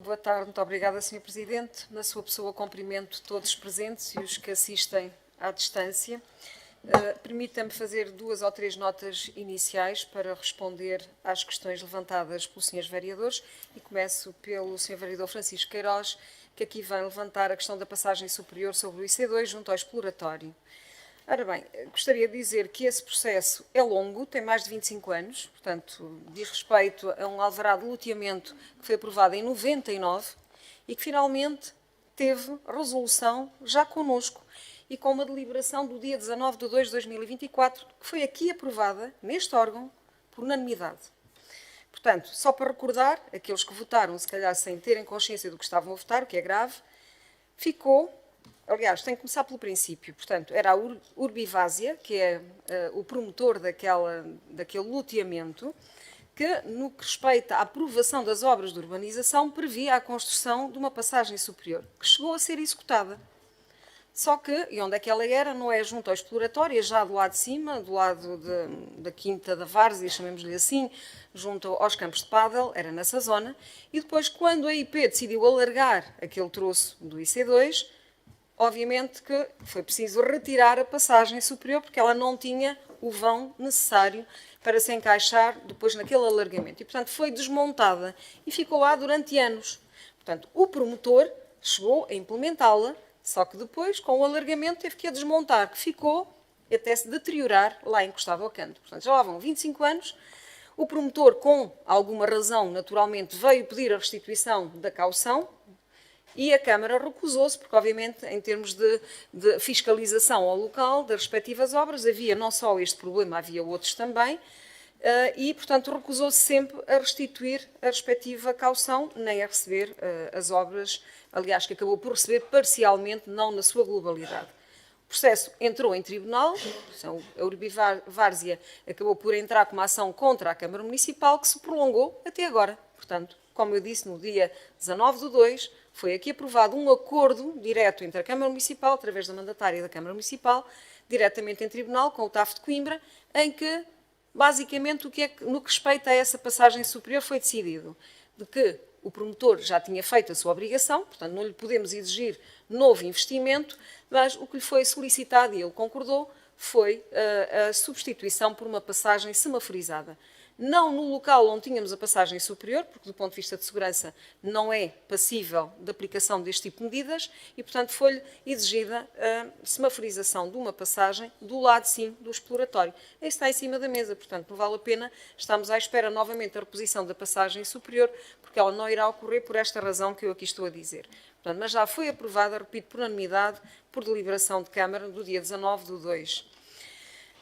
Boa tarde, muito obrigada, Sr. Presidente. Na sua pessoa, cumprimento todos os presentes e os que assistem à distância. Permita-me fazer 2 ou 3 notas iniciais para responder às questões levantadas pelos Srs. Vereadores e começo pelo Sr. Vereador Francisco Queiroz, que aqui vem levantar a questão da passagem superior sobre o IC2 junto ao exploratório. Ora bem, gostaria de dizer que esse processo é longo, tem mais de 25 anos, portanto, diz respeito a um alvará de loteamento que foi aprovado em 99 e que finalmente teve resolução já connosco e com uma deliberação do dia 19 de 2 de 2024, que foi aqui aprovada, neste órgão, por unanimidade. Portanto, só para recordar, aqueles que votaram, se calhar sem terem consciência do que estavam a votar, o que é grave, ficou... Aliás, tem que começar pelo princípio. Portanto, era a Urbivásia, que é o promotor daquele loteamento, que, no que respeita à aprovação das obras de urbanização, previa a construção de uma passagem superior, que chegou a ser executada. Só que, e onde é que ela era? Não é junto ao exploratório, é já do lado de cima, do lado da Quinta da Várzea, chamemos-lhe assim, junto aos campos de pádel, era nessa zona. E depois, quando a IP decidiu alargar aquele troço do IC2, obviamente que foi preciso retirar a passagem superior, porque ela não tinha o vão necessário para se encaixar depois naquele alargamento. E, portanto, foi desmontada e ficou lá durante anos. Portanto, o promotor chegou a implementá-la, só que depois, com o alargamento, teve que a desmontar, que ficou até se deteriorar lá encostado ao canto. Portanto, já lá vão 25 anos. O promotor, com alguma razão, naturalmente, veio pedir a restituição da caução, e a Câmara recusou-se, porque, obviamente, em termos de fiscalização ao local das respectivas obras, havia não só este problema, havia outros também, e, portanto, recusou-se sempre a restituir a respectiva caução, nem a receber as obras, aliás, que acabou por receber parcialmente, não na sua globalidade. O processo entrou em tribunal, a Urbivárzia acabou por entrar com uma ação contra a Câmara Municipal, que se prolongou até agora. Portanto, como eu disse, no dia 19 de 2, foi aqui aprovado um acordo direto entre a Câmara Municipal, através da mandatária da Câmara Municipal, diretamente em tribunal, com o TAF de Coimbra, em que, basicamente, no que respeita a essa passagem superior, foi decidido de que o promotor já tinha feito a sua obrigação, portanto, não lhe podemos exigir novo investimento, mas o que lhe foi solicitado, e ele concordou, foi a substituição por uma passagem semaforizada. Não no local onde tínhamos a passagem superior, porque do ponto de vista de segurança não é passível de aplicação deste tipo de medidas e, portanto, foi-lhe exigida a semaforização de uma passagem do lado, sim, do exploratório. Isso está em cima da mesa, portanto, não vale a pena. Estamos à espera novamente da reposição da passagem superior, porque ela não irá ocorrer por esta razão que eu aqui estou a dizer. Portanto, mas já foi aprovada, repito, por unanimidade, por deliberação de Câmara, do dia 19 de 2.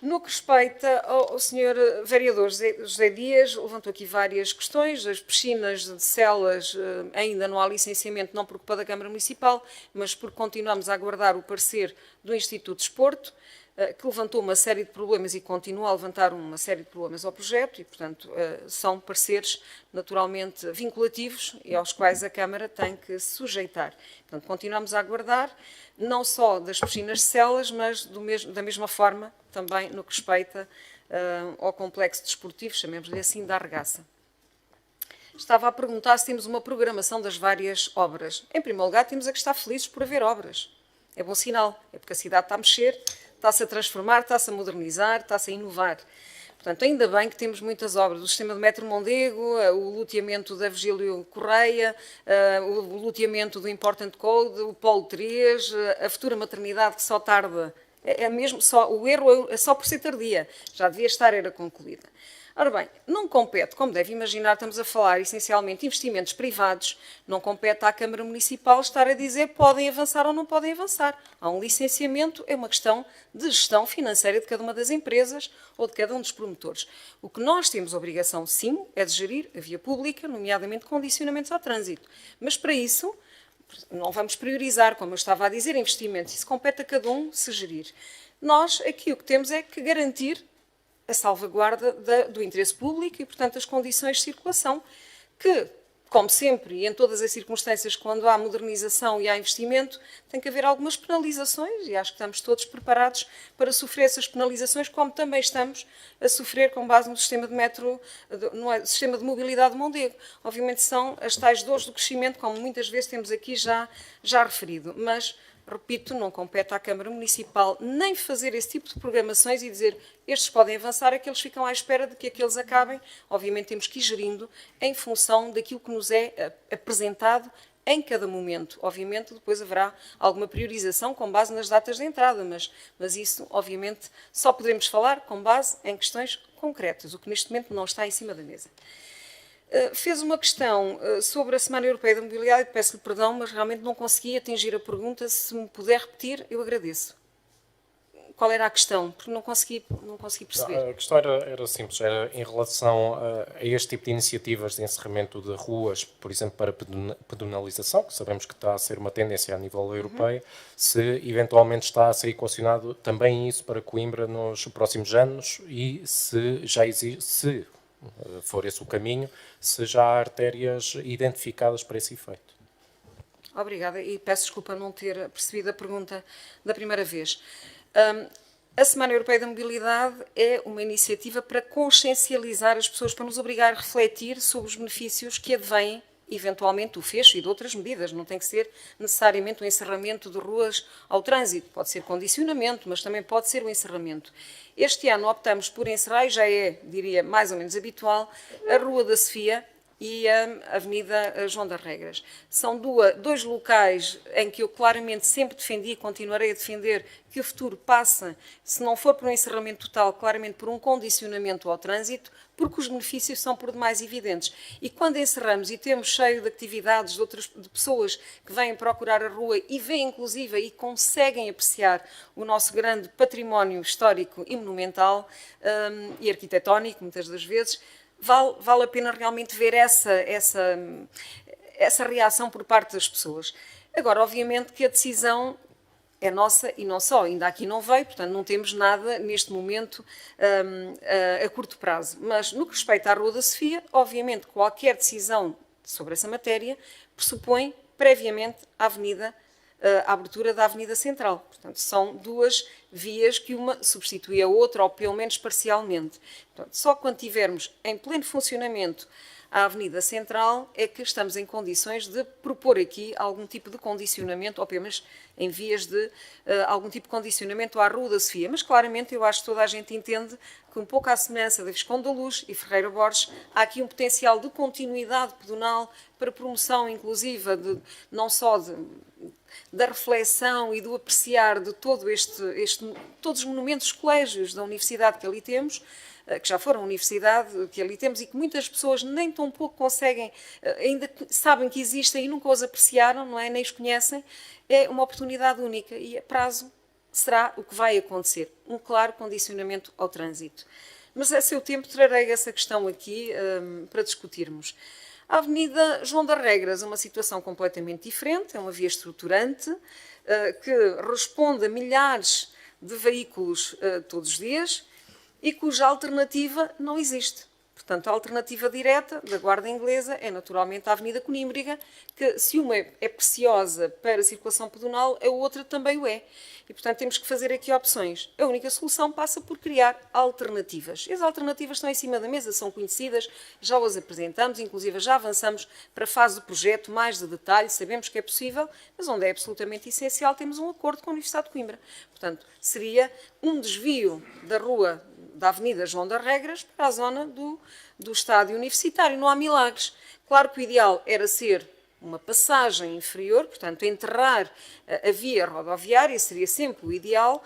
No que respeita ao Sr. Vereador José Dias, levantou aqui várias questões. As piscinas de celas ainda não há licenciamento, não por culpa da Câmara Municipal, mas porque continuamos a aguardar o parecer do Instituto de Desporto, que levantou uma série de problemas e continua a levantar uma série de problemas ao projeto e, portanto, são pareceres naturalmente vinculativos e aos quais a Câmara tem que se sujeitar. Portanto, continuamos a aguardar, não só das piscinas de celas, mas da mesma forma também no que respeita ao complexo desportivo, chamemos-lhe assim, da Arregaça. Estava a perguntar se temos uma programação das várias obras. Em primeiro lugar, temos a que estar felizes por haver obras. É bom sinal, é porque a cidade está a mexer, está-se a transformar, está-se a modernizar, está-se a inovar. Portanto, ainda bem que temos muitas obras. O sistema de metro Mondego, o loteamento da Virgílio Correia, o loteamento do Important Code, o Polo 3, a futura maternidade que só tarda, o erro é só por ser tardia, já devia era concluída. Ora bem, não compete, como deve imaginar, estamos a falar essencialmente de investimentos privados, não compete à Câmara Municipal estar a dizer podem avançar ou não podem avançar. Há um licenciamento, é uma questão de gestão financeira de cada uma das empresas ou de cada um dos promotores. O que nós temos obrigação, sim, é de gerir a via pública, nomeadamente condicionamentos ao trânsito. Mas para isso, não vamos priorizar, como eu estava a dizer, investimentos. Isso compete a cada um se gerir. Nós, aqui, o que temos é que garantir a salvaguarda do interesse público e, portanto, as condições de circulação que como sempre, e em todas as circunstâncias, quando há modernização e há investimento, tem que haver algumas penalizações, e acho que estamos todos preparados para sofrer essas penalizações, como também estamos a sofrer com base no sistema de metro, no sistema de mobilidade de Mondego. Obviamente são as tais dores do crescimento, como muitas vezes temos aqui já referido, mas repito, não compete à Câmara Municipal nem fazer esse tipo de programações e dizer estes podem avançar, aqueles ficam à espera de que aqueles acabem. Obviamente temos que ir gerindo em função daquilo que nos é apresentado em cada momento. Obviamente depois haverá alguma priorização com base nas datas de entrada, mas isso obviamente só poderemos falar com base em questões concretas, o que neste momento não está em cima da mesa. Fez uma questão sobre a Semana Europeia da Mobilidade, peço-lhe perdão, mas realmente não consegui atingir a pergunta. Se me puder repetir, eu agradeço. Qual era a questão? Porque não consegui perceber. A questão era simples, era em relação a este tipo de iniciativas de encerramento de ruas, por exemplo, para pedonalização, que sabemos que está a ser uma tendência a nível europeu, se eventualmente está a ser equacionado também isso para Coimbra nos próximos anos e se já existe, se for esse o caminho, se já há artérias identificadas para esse efeito. Obrigada e peço desculpa não ter percebido a pergunta da primeira vez. A Semana Europeia da Mobilidade é uma iniciativa para consciencializar as pessoas, para nos obrigar a refletir sobre os benefícios que advêm, eventualmente, do fecho e de outras medidas. Não tem que ser necessariamente o encerramento de ruas ao trânsito. Pode ser condicionamento, mas também pode ser o encerramento. Este ano optamos por encerrar, e já é, diria, mais ou menos habitual, a Rua da Sofia e a Avenida João das Regras. São dois locais em que eu claramente sempre defendi e continuarei a defender que o futuro passa, se não for por um encerramento total, claramente por um condicionamento ao trânsito, porque os benefícios são por demais evidentes. E quando encerramos e temos cheio de atividades de pessoas que vêm procurar a rua e vêm inclusive e conseguem apreciar o nosso grande património histórico e monumental e arquitetónico, muitas das vezes, vale a pena realmente ver essa reação por parte das pessoas. Agora, obviamente que a decisão é nossa e não só, ainda aqui não veio, portanto não temos nada neste momento a curto prazo. Mas no que respeita à Rua da Sofia, obviamente qualquer decisão sobre essa matéria pressupõe previamente a abertura da Avenida Central. Portanto, são duas vias que uma substitui a outra, ou pelo menos parcialmente. Portanto, só quando tivermos em pleno funcionamento a Avenida Central é que estamos em condições de propor aqui algum tipo de condicionamento, ou pelo menos em vias de algum tipo de condicionamento à Rua da Sofia. Mas claramente eu acho que toda a gente entende que um pouco à semelhança da Visconde da Luz e Ferreira Borges, há aqui um potencial de continuidade pedonal para promoção inclusiva não só da reflexão e do apreciar de todos os monumentos, colégios da universidade que ali temos, que já foram a universidade que ali temos e que muitas pessoas nem tão pouco conseguem, ainda sabem que existem e nunca os apreciaram, não é? Nem os conhecem. É uma oportunidade única e a prazo será o que vai acontecer. Um claro condicionamento ao trânsito. Mas a seu tempo trarei essa questão aqui para discutirmos. A Avenida João das Regras é uma situação completamente diferente, é uma via estruturante que responde a milhares de veículos todos os dias e cuja alternativa não existe. Portanto, a alternativa direta da Guarda Inglesa é naturalmente a Avenida Conímbriga, que se uma é preciosa para a circulação pedonal, a outra também o é. E, portanto, temos que fazer aqui opções. A única solução passa por criar alternativas. E as alternativas estão em cima da mesa, são conhecidas, já as apresentamos, inclusive já avançamos para a fase do projeto, mais de detalhe, sabemos que é possível, mas onde é absolutamente essencial, temos um acordo com a Universidade de Coimbra. Portanto, seria um desvio da Avenida João das Regras para a zona do estádio universitário. Não há milagres. Claro que o ideal era ser uma passagem inferior, portanto, enterrar a via rodoviária seria sempre o ideal,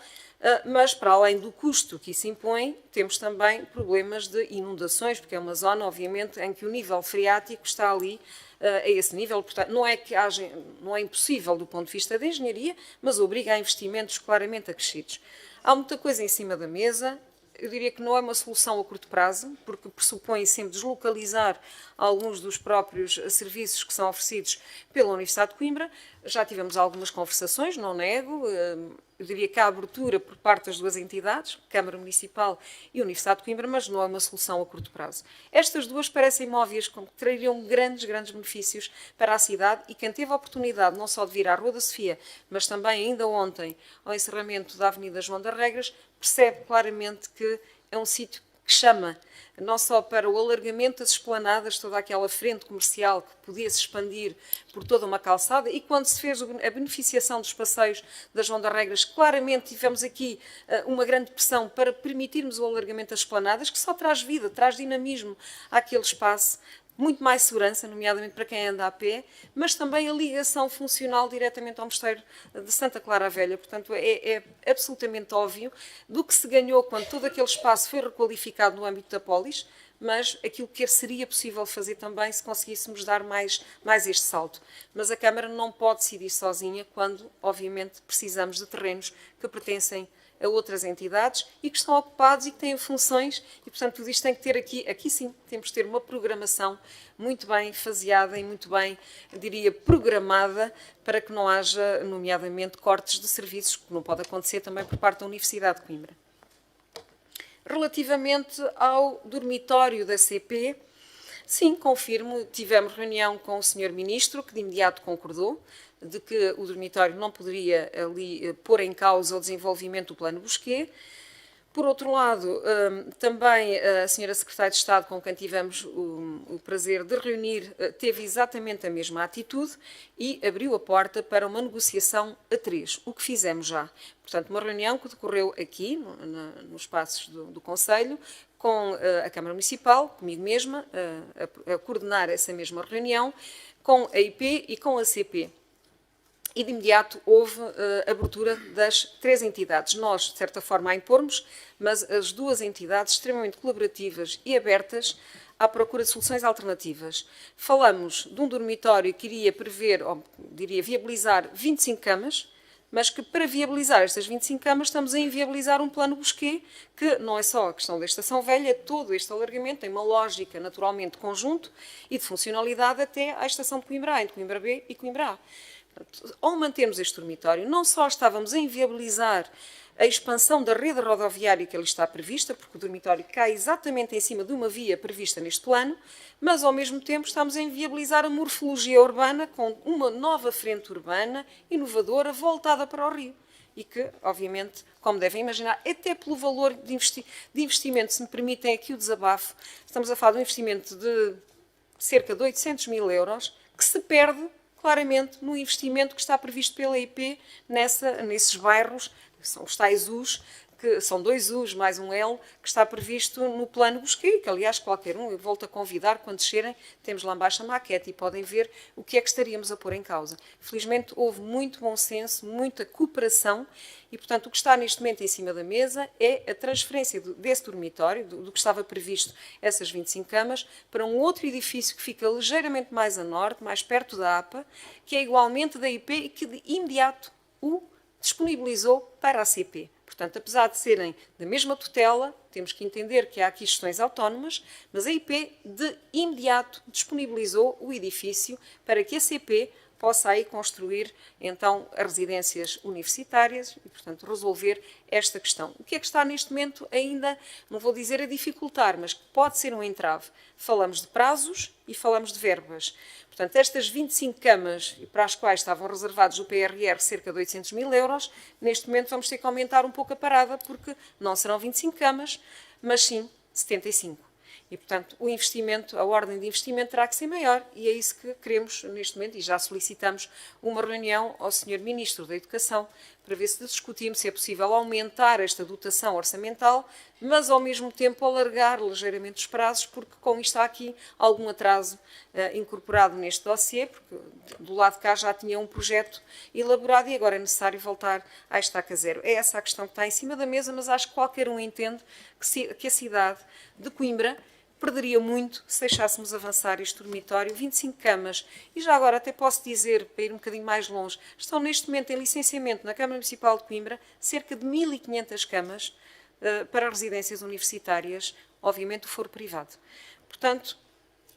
mas para além do custo que isso impõe, temos também problemas de inundações, porque é uma zona, obviamente, em que o nível freático está ali a esse nível. Portanto, não é impossível do ponto de vista da engenharia, mas obriga a investimentos claramente acrescidos. Há muita coisa em cima da mesa. Eu diria que não é uma solução a curto prazo, porque pressupõe sempre deslocalizar alguns dos próprios serviços que são oferecidos pela Universidade de Coimbra, Já tivemos algumas conversações, não nego, eu diria que há abertura por parte das duas entidades, Câmara Municipal e Universidade de Coimbra, mas não é uma solução a curto prazo. Estas duas parecem óbvias, como que trariam grandes benefícios para a cidade, e quem teve a oportunidade não só de vir à Rua da Sofia, mas também ainda ontem ao encerramento da Avenida João das Regras, percebe claramente que é um sítio que chama, não só para o alargamento das esplanadas, toda aquela frente comercial que podia se expandir por toda uma calçada, e quando se fez a beneficiação dos passeios da João das Regras, claramente tivemos aqui uma grande pressão para permitirmos o alargamento das esplanadas, que só traz vida, traz dinamismo àquele espaço, muito mais segurança, nomeadamente para quem anda a pé, mas também a ligação funcional diretamente ao Mosteiro de Santa Clara a Velha. Portanto, é absolutamente óbvio do que se ganhou quando todo aquele espaço foi requalificado no âmbito da polis, mas aquilo que seria possível fazer também se conseguíssemos dar mais este salto. Mas a Câmara não pode decidir sozinha quando, obviamente, precisamos de terrenos que pertencem a outras entidades e que estão ocupados e que têm funções, e portanto tudo isto tem que ter aqui sim, temos de ter uma programação muito bem faseada e muito bem, diria, programada, para que não haja, nomeadamente, cortes de serviços, que não pode acontecer também por parte da Universidade de Coimbra. Relativamente ao dormitório da CP, sim, confirmo, tivemos reunião com o Sr. Ministro, que de imediato concordou de que o dormitório não poderia ali pôr em causa o desenvolvimento do Plano Bosquet. Por outro lado, também a Sra. Secretária de Estado, com quem tivemos o prazer de reunir, teve exatamente a mesma atitude e abriu a porta para uma negociação a três, o que fizemos já. Portanto, uma reunião que decorreu aqui, nos espaços do Conselho, com a Câmara Municipal, comigo mesma, a coordenar essa mesma reunião, com a IP e com a CP. E de imediato houve abertura das três entidades. Nós, de certa forma, a impormos, mas as duas entidades extremamente colaborativas e abertas à procura de soluções alternativas. Falamos de um dormitório que iria prever, ou diria, viabilizar 25 camas, mas que para viabilizar estas 25 camas estamos a inviabilizar um plano Bosquet, que não é só a questão da Estação Velha, todo este alargamento tem uma lógica naturalmente de conjunto e de funcionalidade até à Estação de Coimbra A, entre Coimbra B e Coimbra A. Ao mantermos este dormitório, não só estávamos a inviabilizar a expansão da rede rodoviária que ali está prevista, porque o dormitório cai exatamente em cima de uma via prevista neste plano, mas ao mesmo tempo estamos a inviabilizar a morfologia urbana com uma nova frente urbana, inovadora, voltada para o rio. E que, obviamente, como devem imaginar, até pelo valor de investimento, se me permitem aqui o desabafo, estamos a falar de um investimento de cerca de 800 mil euros, que se perde claramente no investimento que está previsto pela IP nesses bairros, que são os tais U's, que são 2 U's mais um L, que está previsto no plano Bosquet, que aliás qualquer um, eu volto a convidar, quando descerem, temos lá embaixo a maquete e podem ver o que é que estaríamos a pôr em causa. Felizmente houve muito bom senso, muita cooperação e, portanto, o que está neste momento em cima da mesa é a transferência desse dormitório, do que estava previsto, essas 25 camas, para um outro edifício que fica ligeiramente mais a norte, mais perto da APA, que é igualmente da IP e que de imediato o disponibilizou para a CP. Portanto, apesar de serem da mesma tutela, temos que entender que há aqui gestões autónomas, mas a IP de imediato disponibilizou o edifício para que a CP possa aí construir, então, as residências universitárias e, portanto, resolver esta questão. O que é que está neste momento ainda, não vou dizer a dificultar, mas que pode ser um entrave? Falamos de prazos e falamos de verbas. Portanto, estas 25 camas, para as quais estavam reservados o PRR cerca de 800 mil euros, neste momento vamos ter que aumentar um pouco a parada, porque não serão 25 camas, mas sim 75. E, portanto, o investimento, a ordem de investimento terá que ser maior e é isso que queremos neste momento e já solicitamos uma reunião ao Sr. Ministro da Educação para ver se discutimos se é possível aumentar esta dotação orçamental, mas ao mesmo tempo alargar ligeiramente os prazos, porque com isto há aqui algum atraso incorporado neste dossiê, porque do lado de cá já tinha um projeto elaborado e agora é necessário voltar à estaca zero. É essa a questão que está em cima da mesa, mas acho que qualquer um entende que a cidade de Coimbra perderia muito se deixássemos avançar este dormitório, 25 camas, e já agora até posso dizer, para ir um bocadinho mais longe, estão neste momento em licenciamento na Câmara Municipal de Coimbra cerca de 1.500 camas para residências universitárias, obviamente o foro privado. Portanto,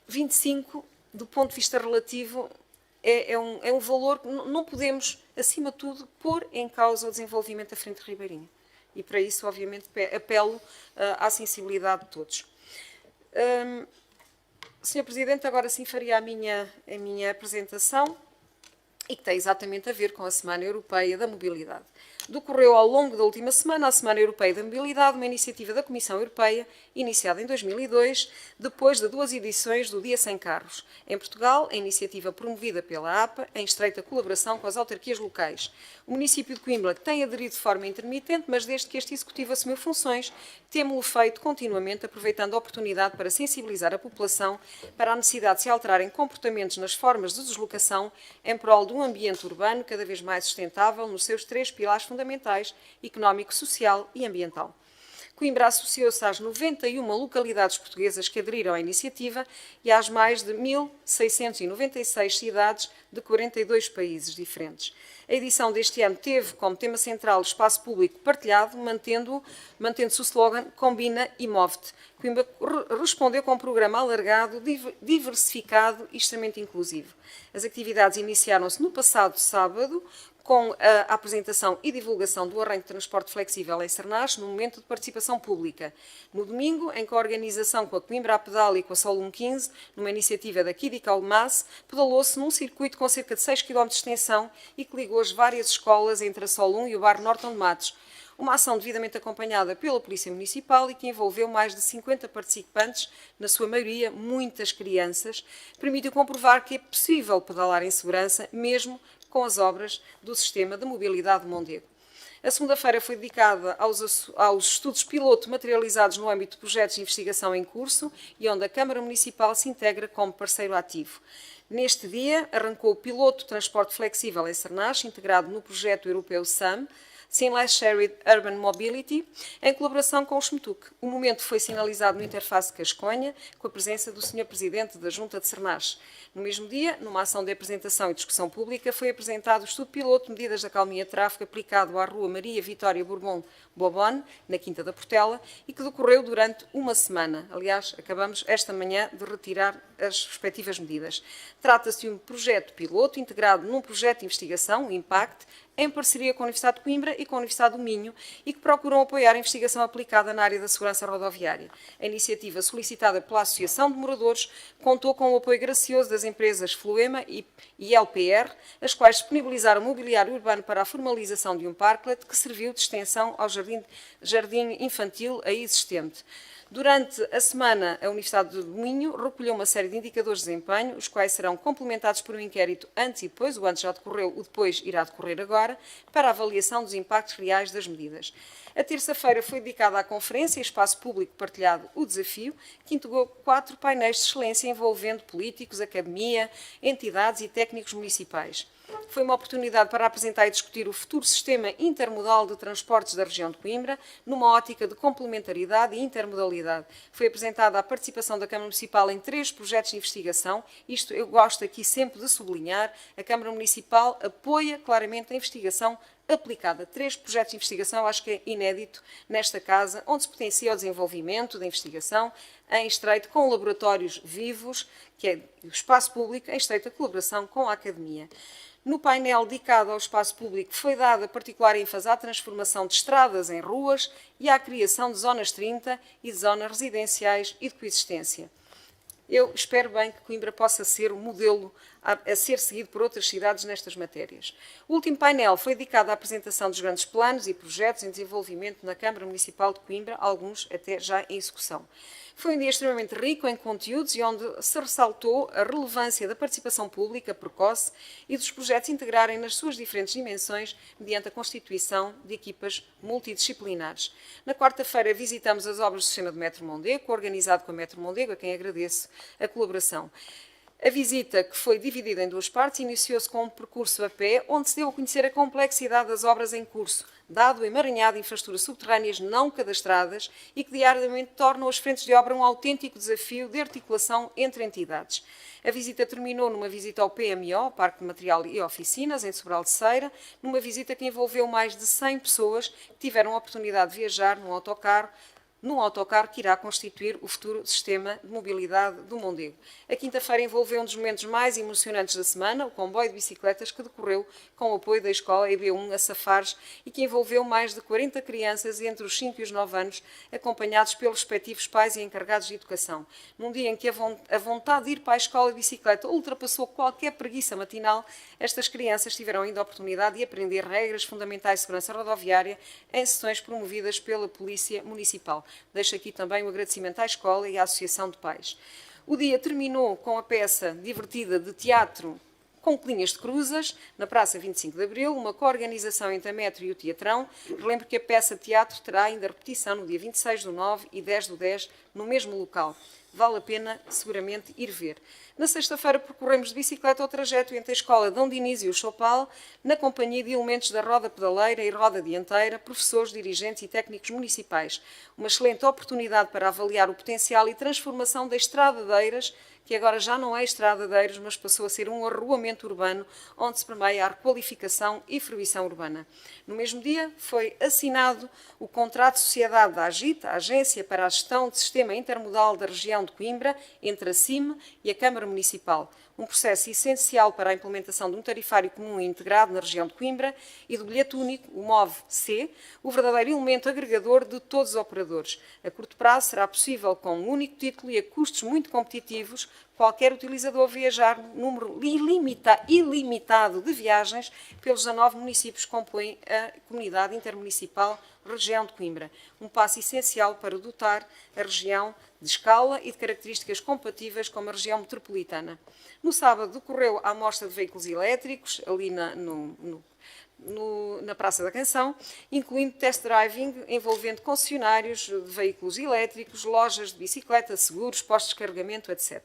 25, do ponto de vista relativo, é um valor que não podemos, acima de tudo, pôr em causa o desenvolvimento da Frente Ribeirinha. E para isso, obviamente, apelo à sensibilidade de todos. Sr. Presidente, agora sim faria a minha apresentação, e que tem exatamente a ver com a Semana Europeia da Mobilidade. Decorreu ao longo da última semana a Semana Europeia da Mobilidade, uma iniciativa da Comissão Europeia, iniciada em 2002, depois de 2 edições do Dia Sem Carros. Em Portugal, a iniciativa promovida pela APA, em estreita colaboração com as autarquias locais. O município de Coimbra tem aderido de forma intermitente, mas desde que este Executivo assumiu funções, temos-o feito continuamente, aproveitando a oportunidade para sensibilizar a população para a necessidade de se alterarem comportamentos nas formas de deslocação em prol de um ambiente urbano cada vez mais sustentável nos seus 3 pilares fundamentais: económico, social e ambiental. Coimbra associou-se às 91 localidades portuguesas que aderiram à iniciativa e às mais de 1.696 cidades de 42 países diferentes. A edição deste ano teve como tema central o espaço público partilhado, mantendo-se o slogan Combina e Move-te. Coimbra respondeu com um programa alargado, diversificado e extremamente inclusivo. As atividades iniciaram-se no passado sábado, com a apresentação e divulgação do arranque de transporte flexível em Cernache, no momento de participação pública. No domingo, em coorganização com a Coimbra a Pedal e com a Solum 15, numa iniciativa da Kidi Calmas, pedalou-se num circuito com cerca de 6 km de extensão e que ligou as várias escolas entre a Solum e o bairro Norton de Matos. Uma ação devidamente acompanhada pela Polícia Municipal e que envolveu mais de 50 participantes, na sua maioria muitas crianças, permitiu comprovar que é possível pedalar em segurança, mesmo com as obras do Sistema de Mobilidade de Mondego. A segunda-feira foi dedicada aos estudos piloto materializados no âmbito de projetos de investigação em curso e onde a Câmara Municipal se integra como parceiro ativo. Neste dia, arrancou o piloto de transporte flexível em Cernache, integrado no projeto europeu SAM, Seamless Shared Urban Mobility, em colaboração com o SMTUC. O momento foi sinalizado no Interface Casconha, com a presença do Sr. Presidente da Junta de Cernache. No mesmo dia, numa ação de apresentação e discussão pública, foi apresentado o estudo piloto de medidas de acalmia de tráfego aplicado à Rua Maria Vitória Bourbon Bobone, na Quinta da Portela, e que decorreu durante uma semana. Aliás, acabamos esta manhã de retirar as respectivas medidas. Trata-se de um projeto piloto integrado num projeto de investigação, o IMPACT, em parceria com a Universidade de Coimbra e com a Universidade do Minho, e que procuram apoiar a investigação aplicada na área da segurança rodoviária. A iniciativa, solicitada pela Associação de Moradores, contou com o apoio gracioso das empresas Fluema e LPR, as quais disponibilizaram mobiliário urbano para a formalização de um parklet que serviu de extensão ao jardim infantil aí existente. Durante a semana, a Universidade do Minho recolheu uma série de indicadores de desempenho, os quais serão complementados por um inquérito antes e depois, o antes já decorreu, o depois irá decorrer agora, para a avaliação dos impactos reais das medidas. A terça-feira foi dedicada à conferência e espaço público partilhado O Desafio, que integrou 4 painéis de excelência envolvendo políticos, academia, entidades e técnicos municipais. Foi uma oportunidade para apresentar e discutir o futuro sistema intermodal de transportes da região de Coimbra, numa ótica de complementaridade e intermodalidade. Foi apresentada a participação da Câmara Municipal em 3 projetos de investigação. Isto eu gosto aqui sempre de sublinhar. A Câmara Municipal apoia claramente a investigação aplicada. 3 projetos de investigação, eu acho que é inédito nesta casa, onde se potencia o desenvolvimento da investigação em estreito com laboratórios vivos, que é o espaço público, em estreita colaboração com a academia. No painel dedicado ao espaço público foi dada particular ênfase à transformação de estradas em ruas e à criação de zonas 30 e de zonas residenciais e de coexistência. Eu espero bem que Coimbra possa ser um modelo a ser seguido por outras cidades nestas matérias. O último painel foi dedicado à apresentação dos grandes planos e projetos em desenvolvimento na Câmara Municipal de Coimbra, alguns até já em execução. Foi um dia extremamente rico em conteúdos e onde se ressaltou a relevância da participação pública precoce e dos projetos integrarem nas suas diferentes dimensões mediante a constituição de equipas multidisciplinares. Na quarta-feira visitamos as obras do sistema de Metro Mondego, organizado com a Metro Mondego, a quem agradeço a colaboração. A visita, que foi dividida em 2 partes, iniciou-se com um percurso a pé, onde se deu a conhecer a complexidade das obras em curso, dado o emaranhado de infraestruturas subterrâneas não cadastradas e que diariamente tornam as frentes de obra um autêntico desafio de articulação entre entidades. A visita terminou numa visita ao PMO, Parque de Material e Oficinas, em Sobral de Ceira, numa visita que envolveu mais de 100 pessoas que tiveram a oportunidade de viajar num autocarro num autocarro que irá constituir o futuro sistema de mobilidade do Mondego. A quinta-feira envolveu um dos momentos mais emocionantes da semana, o comboio de bicicletas que decorreu com o apoio da escola EB1 a Safares e que envolveu mais de 40 crianças entre os 5 e os 9 anos, acompanhados pelos respectivos pais e encarregados de educação. Num dia em que a vontade de ir para a escola de bicicleta ultrapassou qualquer preguiça matinal, estas crianças tiveram ainda a oportunidade de aprender regras fundamentais de segurança rodoviária em sessões promovidas pela Polícia Municipal. Deixo aqui também o agradecimento à escola e à Associação de Pais. O dia terminou com a peça divertida de teatro com Colinhas de Cruzas, na Praça 25 de Abril, uma coorganização entre a Metro e o Teatrão. Relembro que a peça de teatro terá ainda repetição no dia 26/9 e 10/10, no mesmo local. Vale a pena, seguramente, ir ver. Na sexta-feira percorremos de bicicleta o trajeto entre a Escola Dom Dinis e o Chopal, na companhia de elementos da roda pedaleira e roda dianteira, professores, dirigentes e técnicos municipais. Uma excelente oportunidade para avaliar o potencial e transformação da Estrada de Eiras, que agora já não é Estrada de Eiras, mas passou a ser um arruamento urbano, onde se permeia a requalificação e fruição urbana. No mesmo dia foi assinado o contrato de sociedade da AGIT, a Agência para a Gestão de Sistema Intermodal da Região de Coimbra, entre a CIM e a Câmara Municipal. Um processo essencial para a implementação de um tarifário comum e integrado na região de Coimbra e do bilhete único, o MOV-C, o verdadeiro elemento agregador de todos os operadores. A curto prazo será possível, com um único título e a custos muito competitivos, qualquer utilizador viajar num número ilimitado de viagens pelos 19 municípios que compõem a Comunidade Intermunicipal Região de Coimbra. Um passo essencial para dotar a região de escala e de características compatíveis com a região metropolitana. No sábado decorreu a amostra de veículos elétricos, ali na Praça da Canção, incluindo test driving envolvendo concessionários de veículos elétricos, lojas de bicicleta, seguros, postos de carregamento, etc.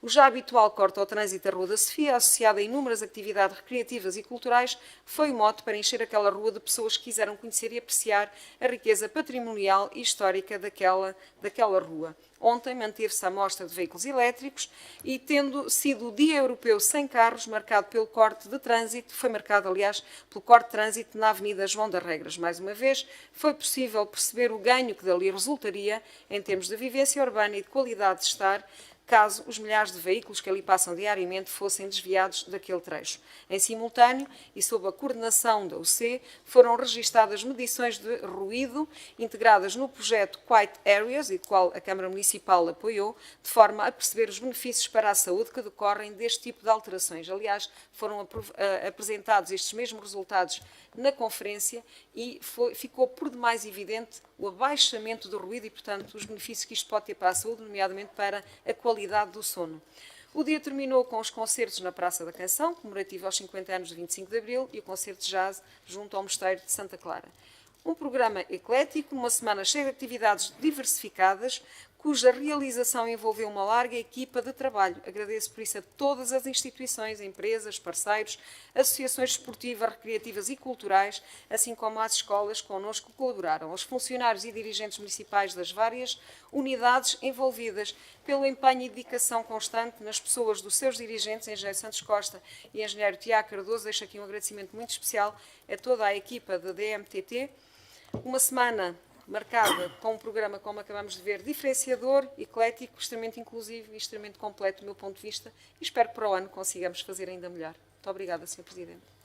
O já habitual corte ao trânsito da Rua da Sofia, associado a inúmeras atividades recreativas e culturais, foi o mote para encher aquela rua de pessoas que quiseram conhecer e apreciar a riqueza patrimonial e histórica daquela rua. Ontem manteve-se a amostra de veículos elétricos e, tendo sido o Dia Europeu Sem Carros, marcado pelo corte de trânsito, foi marcado, aliás, pelo corte de trânsito na Avenida João das Regras. Mais uma vez, foi possível perceber o ganho que dali resultaria em termos de vivência urbana e de qualidade de estar, caso os milhares de veículos que ali passam diariamente fossem desviados daquele trecho. Em simultâneo, e sob a coordenação da UC, foram registadas medições de ruído integradas no projeto Quiet Areas, e do qual a Câmara Municipal apoiou, de forma a perceber os benefícios para a saúde que decorrem deste tipo de alterações. Aliás, foram apresentados estes mesmos resultados na conferência e ficou por demais evidente o abaixamento do ruído e, portanto, os benefícios que isto pode ter para a saúde, nomeadamente para a qualidade do sono. O dia terminou com os concertos na Praça da Canção, comemorativo aos 50 anos de 25 de Abril, e o concerto de jazz junto ao Mosteiro de Santa Clara. Um programa eclético, numa semana cheia de atividades diversificadas, cuja realização envolveu uma larga equipa de trabalho. Agradeço por isso a todas as instituições, empresas, parceiros, associações esportivas, recreativas e culturais, assim como às escolas que connosco colaboraram, aos funcionários e dirigentes municipais das várias unidades envolvidas, pelo empenho e dedicação constante nas pessoas dos seus dirigentes, Engenheiro Santos Costa e Engenheiro Tiago Cardoso. Deixo aqui um agradecimento muito especial a toda a equipa da DMTT. Uma semana marcada com um programa, como acabamos de ver, diferenciador, eclético, extremamente inclusivo e extremamente completo do meu ponto de vista, e espero que para o ano consigamos fazer ainda melhor. Muito obrigada, Sr. Presidente.